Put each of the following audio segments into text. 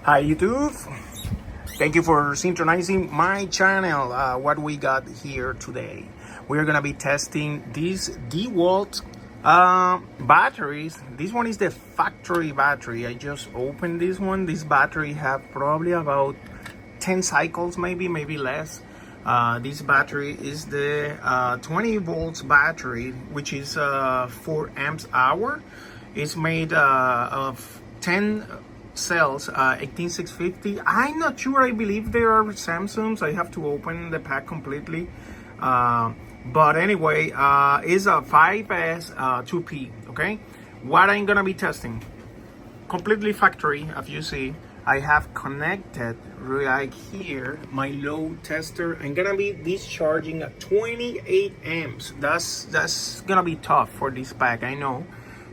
Hi YouTube, thank you for synchronizing my channel. What we got here today, we're gonna be testing these DeWalt batteries. This one is the factory battery. I just opened this one. This battery have probably about 10 cycles, maybe less. This battery is the 20 volts battery, which is 4 amps hour. It's made of 10 cells, 18650. I'm not sure. I believe there are Samsungs. I have to open the pack completely. But anyway, it's a 5S 2P. Okay, what I'm gonna be testing, completely factory. As you see, I have connected right here my load tester. I'm gonna be discharging at 28 amps. That's gonna be tough for this pack, I know.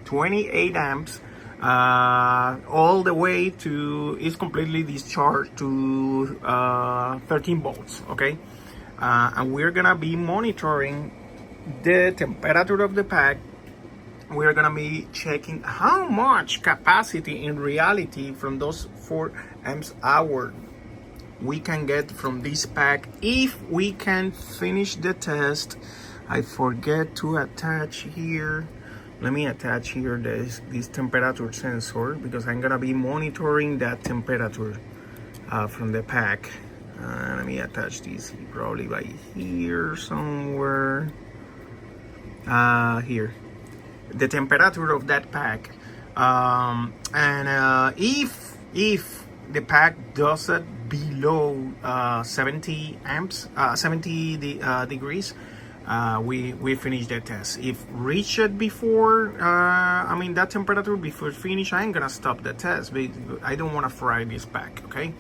28 amps. All the way to is completely discharged to 13 volts. Okay, and we're gonna be monitoring the temperature of the pack. We're gonna be checking how much capacity in reality from those 4 amps hour we can get from this pack if we can finish the test. I forget to attach here. Let me attach here this temperature sensor, because I'm gonna be monitoring that temperature from the pack. Let me attach this probably by here somewhere. Here, the temperature of that pack, and if the pack does it below 70 amps, 70 degrees. We finish the test. If reach it before, that temperature before finish, I'm gonna stop the test. But I don't want to fry this pack. Okay.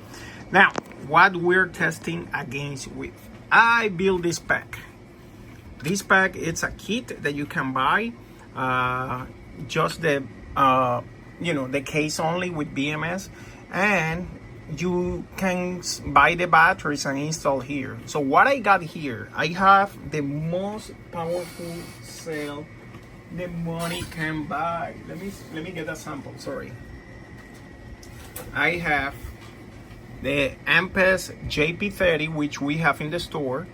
Now, what we're testing against with, I built this pack. This pack, it's a kit that you can buy. Just the the case only with BMS, and you can buy the batteries and install here. So what I got here, I have the most powerful cell the money can buy. Let me get a sample. Sorry, I have the Ampace JP30, which we have in the store.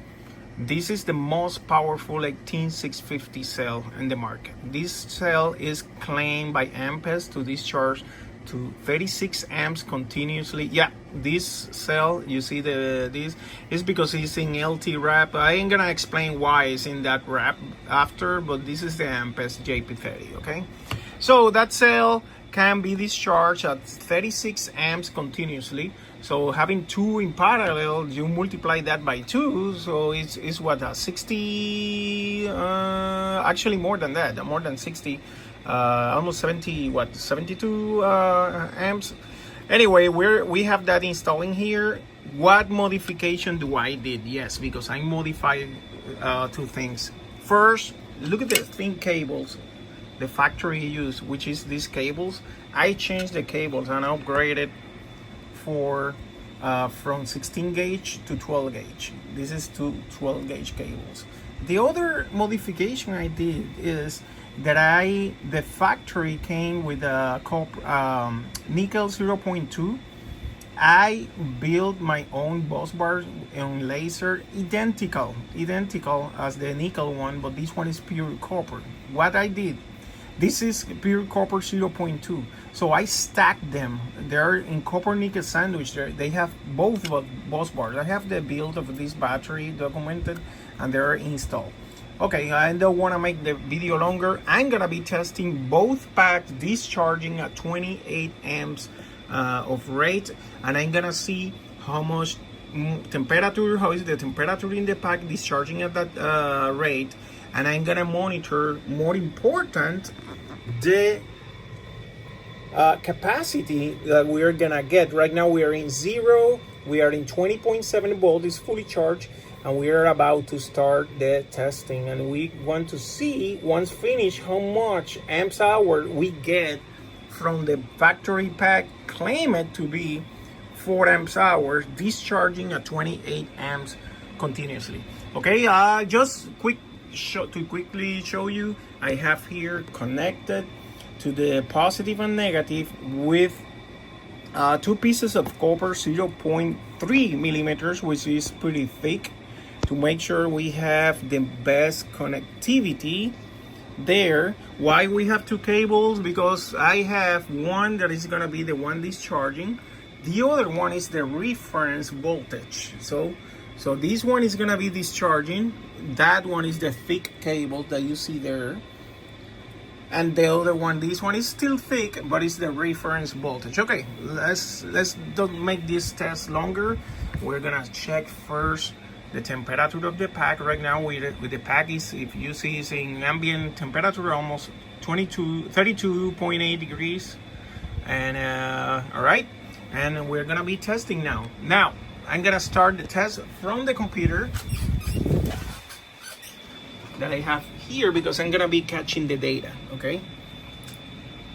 This is the most powerful 18650 cell in the market. This cell is claimed by Ampace to discharge to 36 amps continuously. Yeah, this cell, you see this is because it's in LT wrap. I ain't gonna explain why it's in that wrap after, but this is the Ampace JP30. Okay, so that cell can be discharged at 36 amps continuously. So having two in parallel, you multiply that by 2, so it's what, 60, actually more than that, more than 60, almost 70, 72 amps. Anyway, we have that installing here. What modification do I did? Yes, because I modified 2 things. First, look at the thin cables the factory used, which is these cables. I changed the cables and upgraded for from 16 gauge to 12 gauge. This is 12 gauge cables. The other modification I did is that the factory came with a nickel 0.2. I built my own bus bars on laser, identical as the nickel one, but this one is pure copper. What I did, this is pure copper 0.2. So I stacked them. They're in copper nickel sandwich. They have both bus bars. I have the build of this battery documented, and they're installed. Okay, I don't want to make the video longer. I'm gonna be testing both packs discharging at 28 amps of rate, and I'm gonna see how much temperature, how is the temperature in the pack discharging at that rate, and I'm gonna monitor, more important, the capacity that we're gonna get. Right now we are in 0, we are in 20.7 volts, it's fully charged, and we are about to start the testing, and we want to see, once finished, how much amps hour we get from the factory pack, claim it to be 4 amps hours, discharging at 28 amps continuously. Okay, just to quickly show you, I have here connected to the positive and negative with 2 pieces of copper 0.3 millimeters, which is pretty thick, to make sure we have the best connectivity there. Why we have 2 cables? Because I have one that is gonna be the one discharging, the other one is the reference voltage. So this one is gonna be discharging, that one is the thick cable that you see there, and the other one, this one is still thick, but it's the reference voltage. Okay, let's don't make this test longer. We're gonna check first the temperature of the pack. Right now with the pack is, if you see, is in ambient temperature, almost 32.8 degrees. And all right, and we're gonna be testing now. I'm gonna start the test from the computer that I have here, because I'm gonna be catching the data. Okay,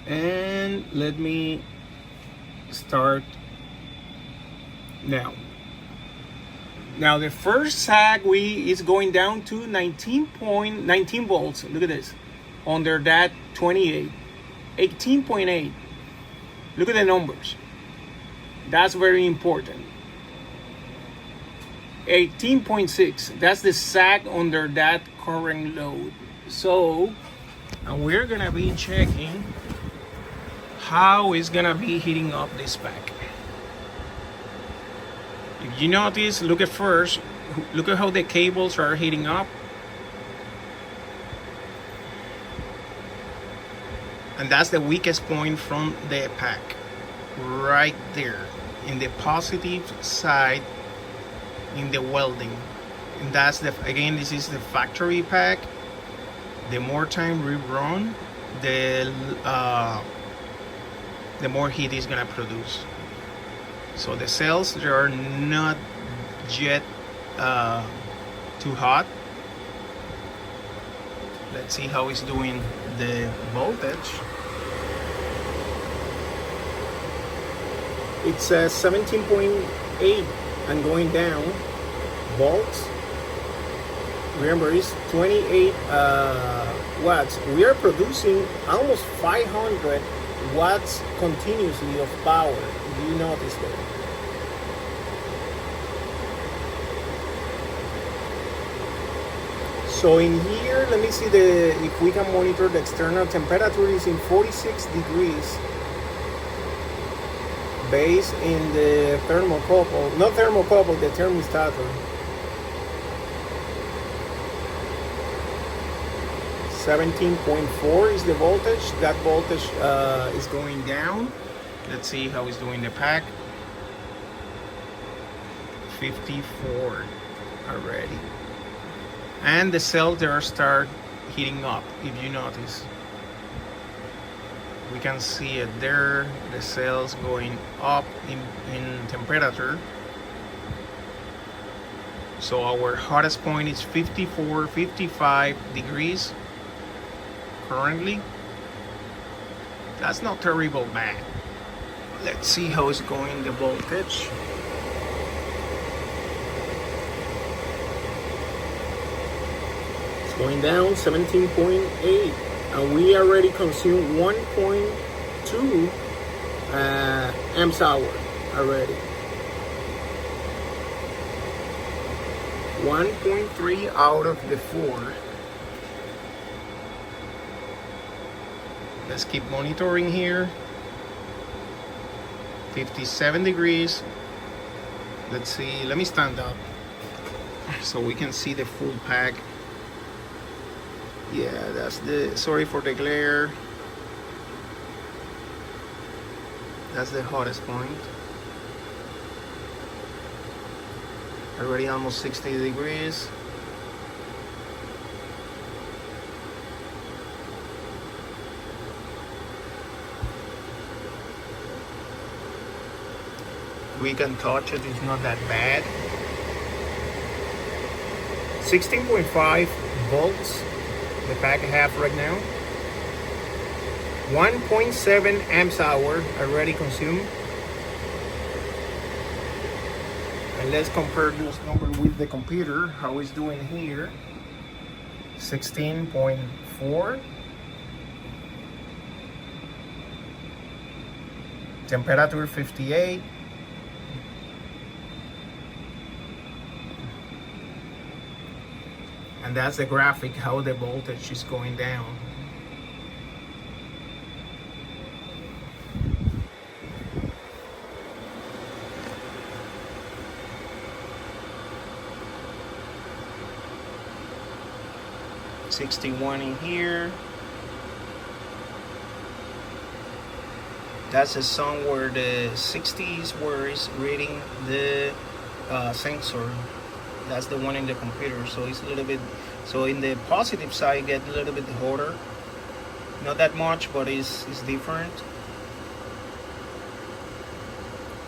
and let me start now. Now the first sag is going down to 19 volts. Look at this. Under that 28, 18.8. Look at the numbers. That's very important. 18.6. That's the sag under that current load. So we're gonna be checking how it's gonna be heating up this pack. If you notice, look at how the cables are heating up. And that's the weakest point from the pack. Right there. In the positive side, in the welding. And that's again, this is the factory pack. The more time we run, the more heat is gonna produce. So the cells, they are not yet too hot. Let's see how it's doing the voltage. It's 17.8 and going down volts. Remember, it's 28 watts. We are producing almost 500 watts continuously of power. Do you notice that? So in here, let me see if we can monitor the external temperature. Is in 46 degrees. Based in the thermocouple, not thermocouple, the thermostator. 17.4 is the voltage. That voltage is going down. Let's see how it's doing the pack. 54 already. And the cells there start heating up, if you notice. We can see it there, the cells going up in temperature. So our hottest point is 54, 55 degrees currently. That's not terrible bad. Let's see how it's going, the voltage. It's going down 17.8. And we already consumed 1.2 amps hour already. 1.3 out of the 4. Let's keep monitoring here. 57 degrees. Let's see, let me stand up so we can see the full pack. Yeah, that's sorry for the glare. That's the hottest point. Already almost 60 degrees. We can touch it, it's not that bad. 16.5 volts. The pack I have right now. 1.7 amps hour already consumed. And let's compare this number with the computer, how it's doing here. 16.4. Temperature 58. And that's the graphic how the voltage is going down. $61 in here. That's a song where the 60s where it's reading the sensor. That's the one in the computer, so it's a little bit, so in the positive side get a little bit hotter, not that much, but it's different.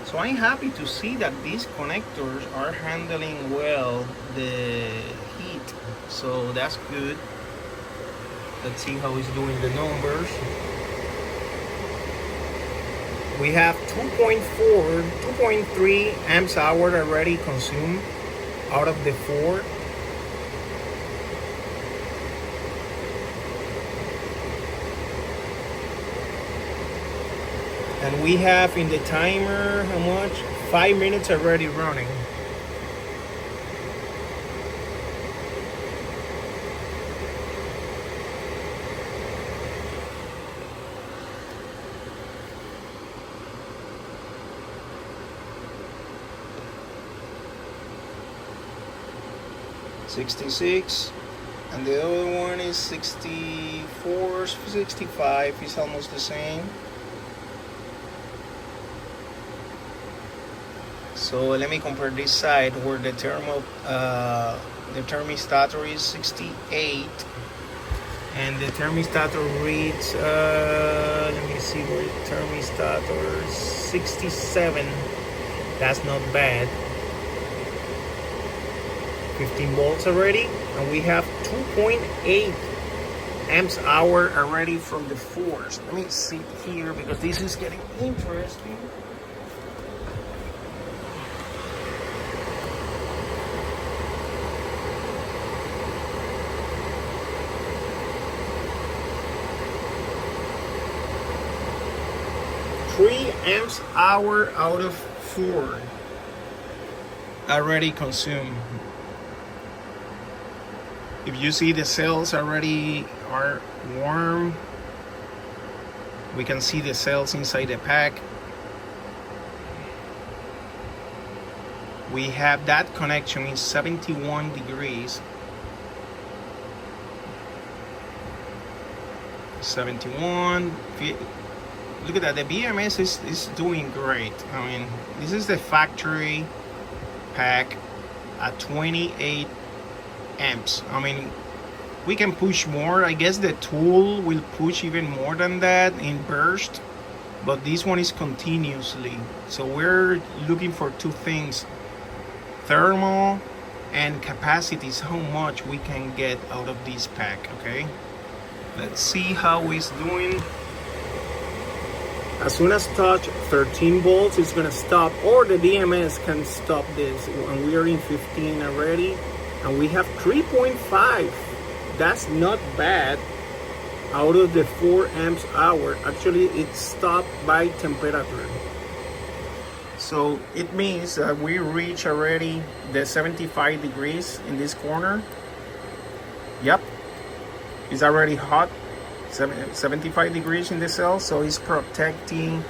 So I'm happy to see that these connectors are handling well the heat, so that's good. Let's see how it's doing the numbers. We have 2.3 amps hour already consumed out of the 4. And we have in the timer, how much? 5 minutes already running. $66, and the other one is $64, $65. It's almost the same. So let me compare this side where the thermostator is 68, and the thermostator reads let me see where the thermostator is 67. That's not bad. 15 volts already, and we have 2.8 amps hour already from the 4s. Let me see here because this is getting interesting. Three amps hour out of 4 already consumed. If you see the cells already are warm, we can see the cells inside the pack. We have that connection in 71 degrees. 71. Look at that, the BMS is doing great. I mean, this is the factory pack at 28 amps. I mean, we can push more. I guess the tool will push even more than that in burst, but this one is continuously. So we're looking for two things: thermal and capacities, how much we can get out of this pack. Okay, let's see how it's doing. As soon as touch 13 volts, it's gonna stop, or the DMS can stop this. And we are in 15 already, and we have 3.5. That's not bad out of the 4 amps hour. Actually, it stopped by temperature. So it means that we reach already the 75 degrees in this corner. Yep, it's already hot. 75 degrees in the cell, so it's protecting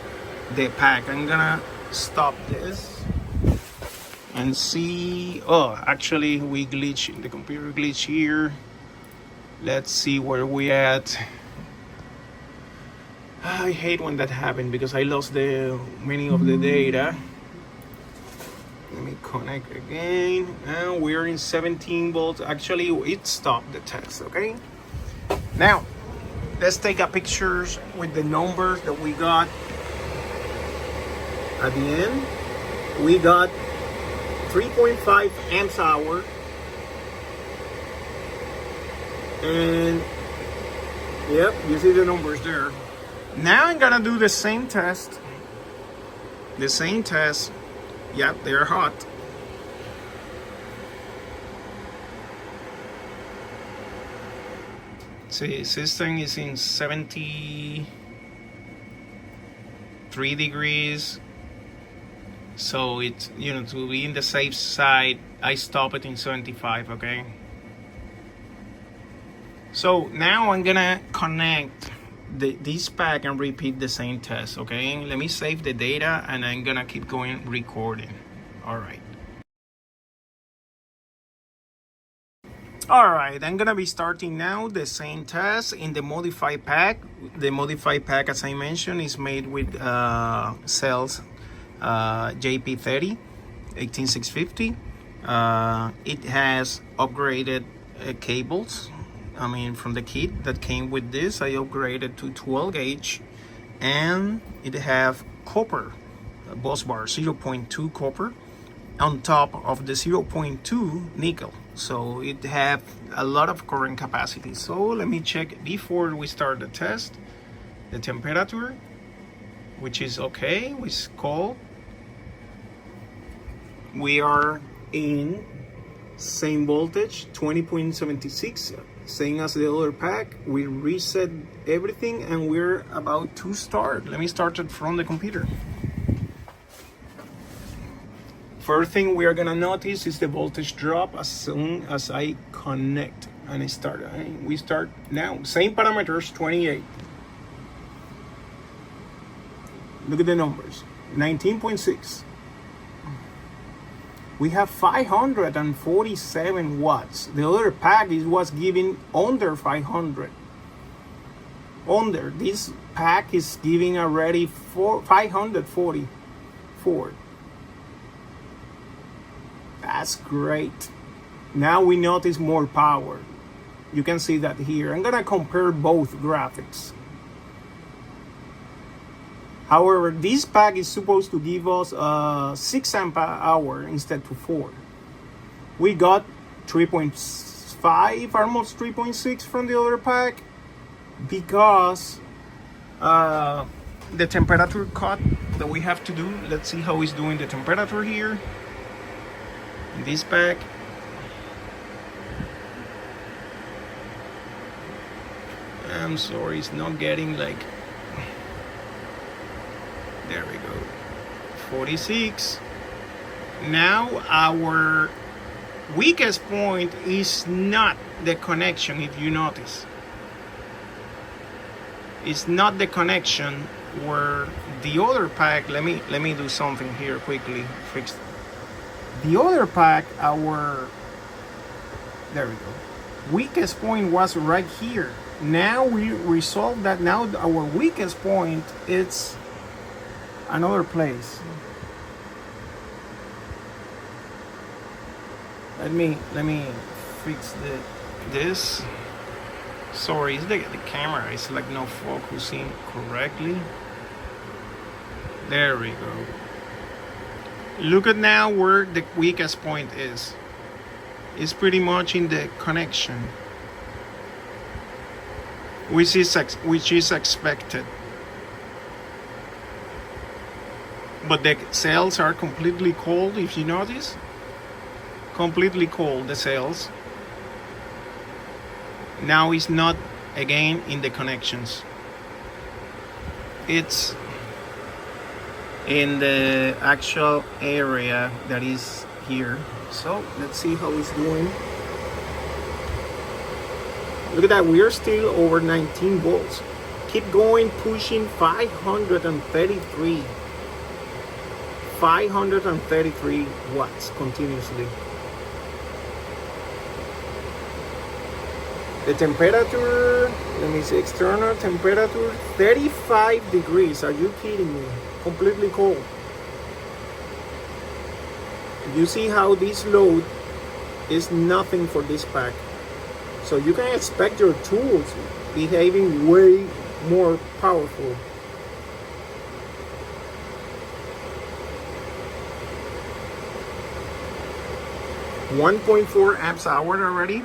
the pack. I'm gonna stop this and see. Oh, actually we glitch, the computer glitch here. Let's see where we at. I hate when that happened because I lost the many of the data. Let me connect again, and we're in 17 volts. Actually it stopped the test. Okay, now let's take a pictures with the numbers that we got at the end. We got 3.5 amps hour, and yep, you see the numbers there. Now I'm gonna do the same test. Yep, they're hot. See, system is in 70. 3 degrees. So it's, you know, to be in the safe side, I stop it in 75, okay? So now I'm gonna connect this pack and repeat the same test, okay? Let me save the data and I'm gonna keep going recording. All right. All right, I'm gonna be starting now the same test in the modified pack. The modified pack, as I mentioned, is made with cells JP30 18650. It has upgraded cables. I mean, from the kit that came with this, I upgraded to 12 gauge, and it have copper bus bar, 0.2 copper on top of the 0.2 nickel. So it have a lot of current capacity. So let me check before we start the test the temperature, which is okay, it's cold. We are in same voltage, 20.76, same as the other pack. We reset everything and we're about to start. Let me start it from the computer. First thing we are gonna notice is the voltage drop as soon as I connect and I start. We start now, same parameters, 28. Look at the numbers, 19.6. We have 547 watts. The other pack was giving under 500. Under, this pack is giving already 544. That's great. Now we notice more power. You can see that here. I'm gonna compare both graphics. However, this pack is supposed to give us 6 amp hour instead of 4. We got 3.5, almost 3.6 from the other pack because the temperature cut that we have to do. Let's see how it's doing the temperature here in this pack. I'm sorry, it's not getting like, there we go, 46. Now our weakest point is not the connection. If you notice, it's not the connection where the other pack, let me do something here quickly, fix the other pack. Our, there we go, weakest point was right here. Now we resolved that. Now our weakest point is another place. Let me fix this. Sorry, it's the camera is like not focusing correctly. There we go. Look at now where the weakest point is. It's pretty much in the connection, which is expected. But the cells are completely cold, if you notice. Completely cold, the cells. Now it's not again in the connections. It's in the actual area that is here. So let's see how it's doing. Look at that, we are still over 19 volts. Keep going, pushing 533. 533 watts continuously. The temperature, let me see, external temperature, 35 degrees. Are you kidding me? Completely cold. You see how this load is nothing for this pack. So you can expect your tools behaving way more powerful. .4 amps hour already.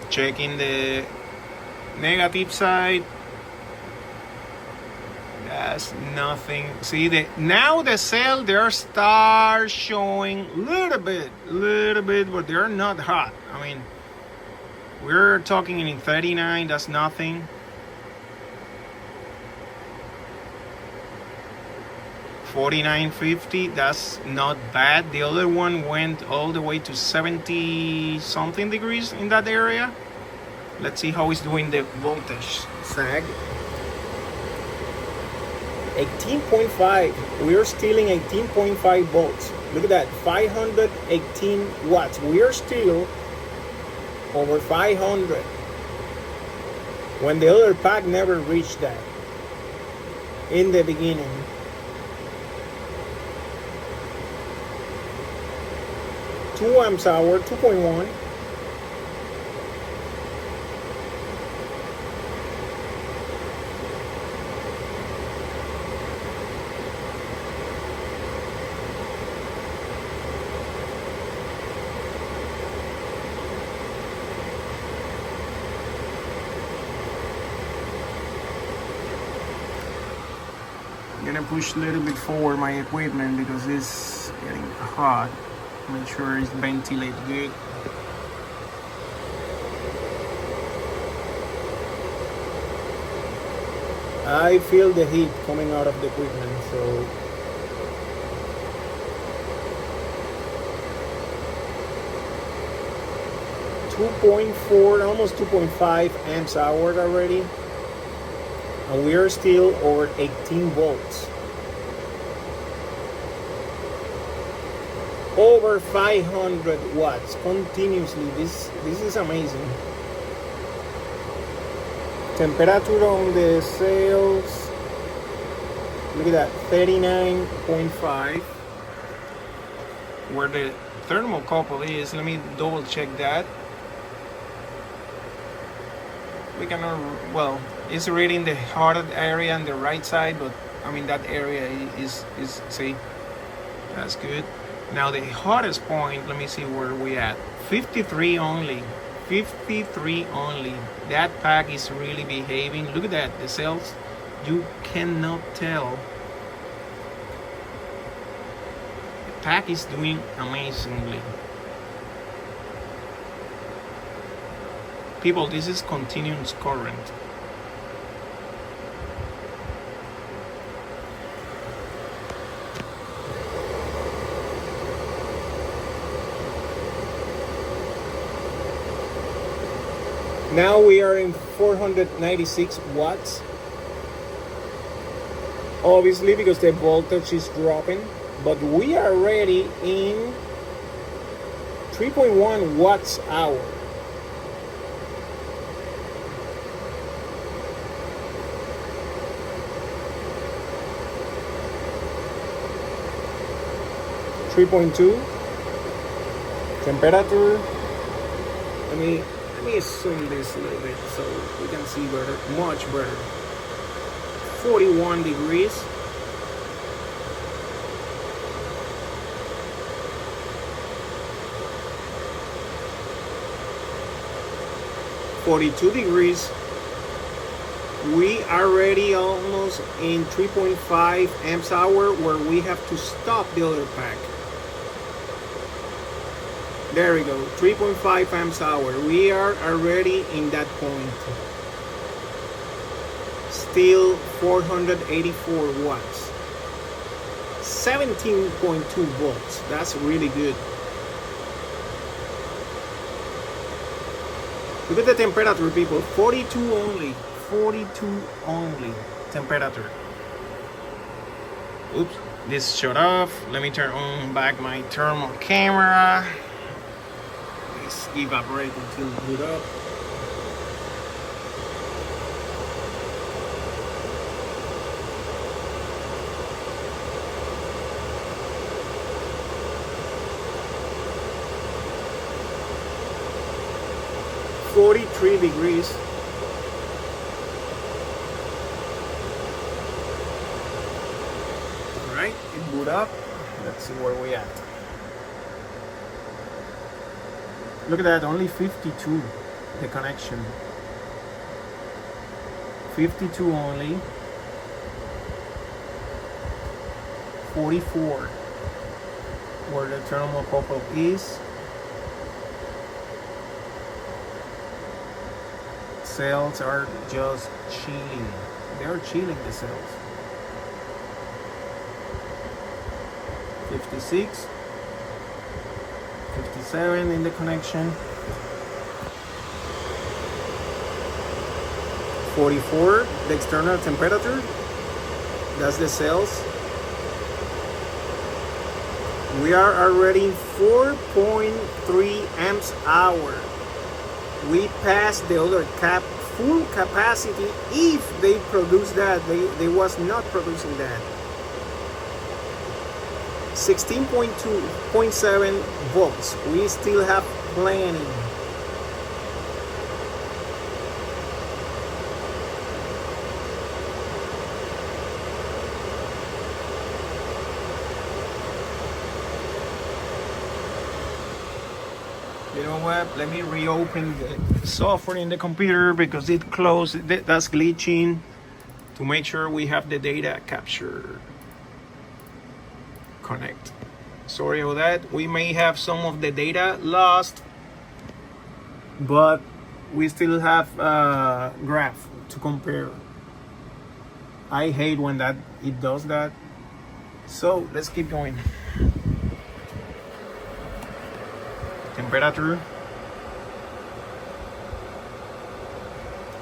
Checking the negative side. That's nothing. See, now the cell, they start showing little bit, but they're not hot. I mean, we're talking in 39, that's nothing. 49.50, that's not bad. The other one went all the way to 70 something degrees in that area. Let's see how it's doing the voltage sag. 18.5. We are stealing 18.5 volts. Look at that, 518 watts. We are still over 500. When the other pack never reached that in the beginning. Two amps hour, 2.1. I'm gonna push a little bit forward my equipment because it's getting hot. Make sure it's ventilated good. I feel the heat coming out of the equipment, so .4, almost 2.5 amps hour already, and we are still over 18 volts. Over 500 watts continuously. This is amazing. Temperature on the cells, look at that, 39.5. Where the thermocouple is, let me double check that. We cannot, well, it's reading the hot area on the right side, but I mean that area is see, that's good. Now the hottest point, let me see where we at. 53 only. 53 only. That pack is really behaving. Look at that, the cells. You cannot tell. The pack is doing amazingly. People, this is continuous current. Now we are in 496 watts. Obviously because the voltage is dropping, but we are already in 3.1 watts hour. .2 temperature. Let me zoom this a little bit so we can see better, much better. 41 degrees. .42 degrees. We are already almost in 3.5 amps hour where we have to stop the other pack. There we go, 3.5 amps hour. We are already in that point. Still 484 watts. 17.2 volts. That's really good. Look at the temperature, people. 42 only. 42 only temperature. Oops, this shut off. Let me turn on back my thermal camera. Evaporate until it boot up. .43 degrees. All right, it boot up. Let's see where we at. Look at that, only 52. the connection. 52 only. 44 where the thermal pop-up is. Cells are just chilling. They are chilling, the cells. 56, 57 in the connection. 44, the external temperature. That's the cells. We are already 4.3 amps hour. We passed the other cap full capacity. If they produce that, they was not producing that. 16.2.7 volts. We still have plenty. You know what? Let me reopen the software in the computer because it closed. That's glitching. To make sure we have the data capture. Connect. Sorry about that. We may have some of the data lost, but we still have a graph to compare. I hate when it does that. So let's keep going. Temperature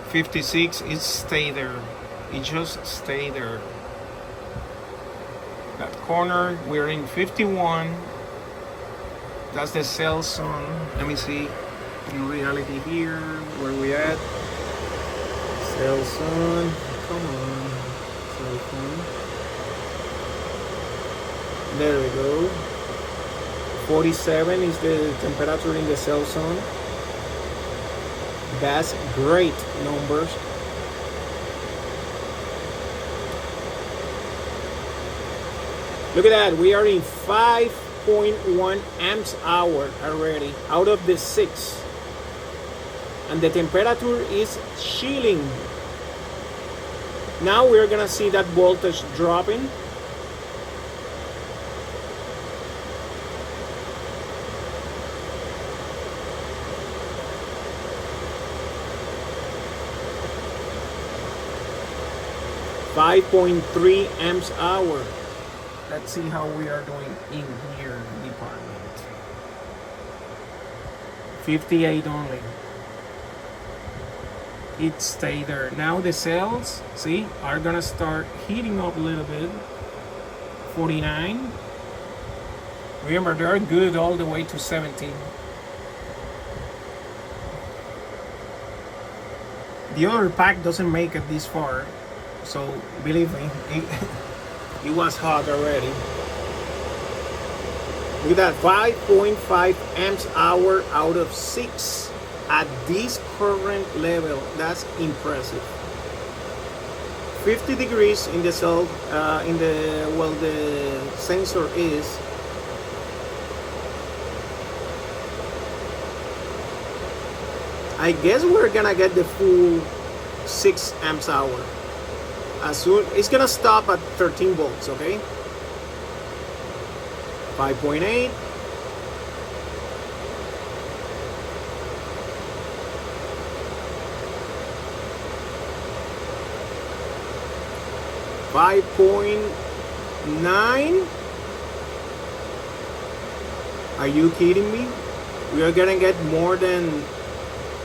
56. It stay there. It just stay there. That corner, we're in 51. That's the cell zone. Let me see in reality here where we at. Cell zone. Come on, cell phone. There we go. 47 is the temperature in the cell zone. That's great numbers. Look at that, we are in 5.1 amps hour already out of the 6. And the temperature is chilling. Now we're gonna see that voltage dropping. .3 amps hour. Let's see how we are doing in here department. 58 only. It stay there. Now the cells, see, are gonna start heating up a little bit. 49. Remember, they're good all the way to 17. The other pack doesn't make it this far. So believe me, it was hot already. With that 5.5 amps hour out of 6 at this current level, that's impressive. 50 degrees in the cell, the sensor is. I guess we're gonna get the full 6 amps hour. As soon, it's gonna stop at 13 volts, okay? 5.8. .9. Are you kidding me? We are gonna get more than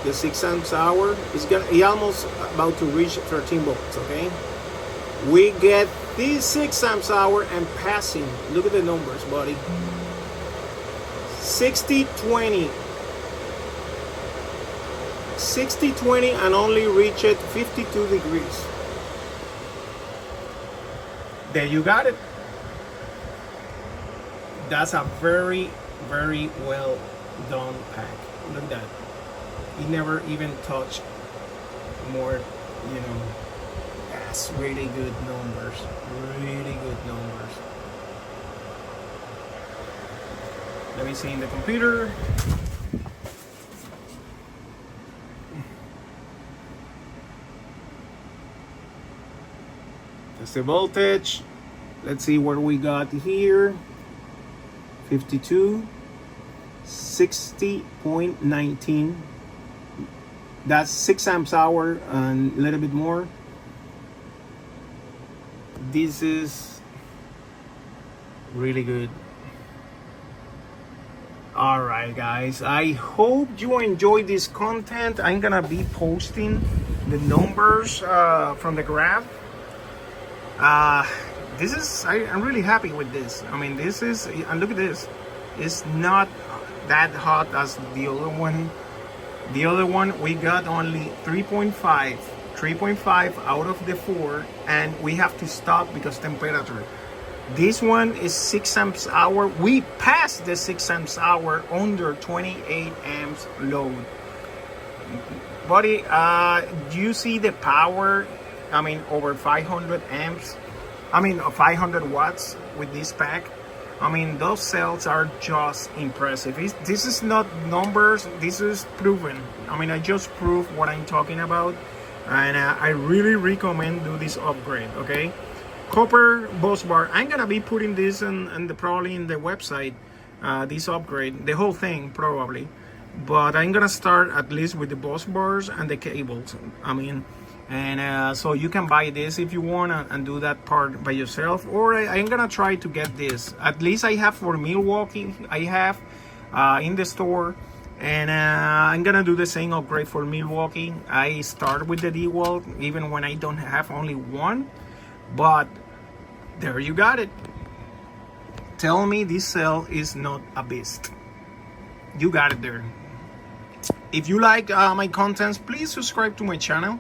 the 6 amps hour. It's almost about to reach 13 volts, okay? We get this 6 amps hour and passing. Look at the numbers, buddy. 60-20. 60-20 and only reach it 52 degrees. There you got it. That's a very, very well done pack. Look at that. It never even touched more, you know. That's really good numbers. Really good numbers. Let me see in the computer. That's the voltage. Let's see what we got here. 52, 60.19. That's 6 amps hour and a little bit more. This is really good. Alright guys, I hope you enjoyed this content. I'm gonna be posting the numbers from the graph. This is, I'm really happy with this. I mean, this is, and look at this, it's not that hot as the other one. The other one we got only 3.5 out of the 4, and we have to stop because temperature. This one is 6 amps hour. We passed the 6 amps hour under 28 amps load. Buddy, do you see the power? I mean, over 500 amps. I mean, 500 watts with this pack. I mean, those cells are just impressive. This is not numbers, this is proven. I mean, I just proved what I'm talking about. And I really recommend do this upgrade, okay? Copper bus bar. I'm gonna be putting this probably in the website, this upgrade, the whole thing probably. But I'm gonna start at least with the bus bars and the cables. I mean, and so you can buy this if you want and do that part by yourself. Or I'm gonna try to get this. At least I have for Milwaukee. I have in the store. And I'm gonna do the same upgrade for Milwaukee. I start with the DeWalt even when I don't have only one. But there you got it. Tell me this cell is not a beast. You got it there. If you like my contents, please subscribe to my channel.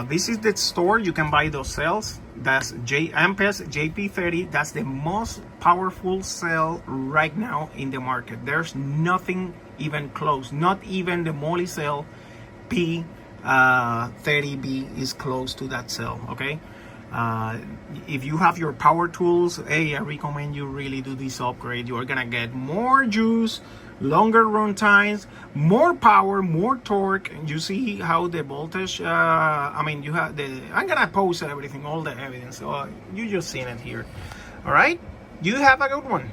Visit the store. You can buy those cells. That's Ampace JP30. That's the most powerful cell right now in the market. There's nothing even close. Not even the Moly cell P30B is close to that cell. Okay. If you have your power tools, hey, I recommend you really do this upgrade. You are gonna get more juice, longer run times, more power, more torque. You see how the voltage, I mean, you have the, I'm gonna post everything, all the evidence. So you just seen it here. All right, you have a good one.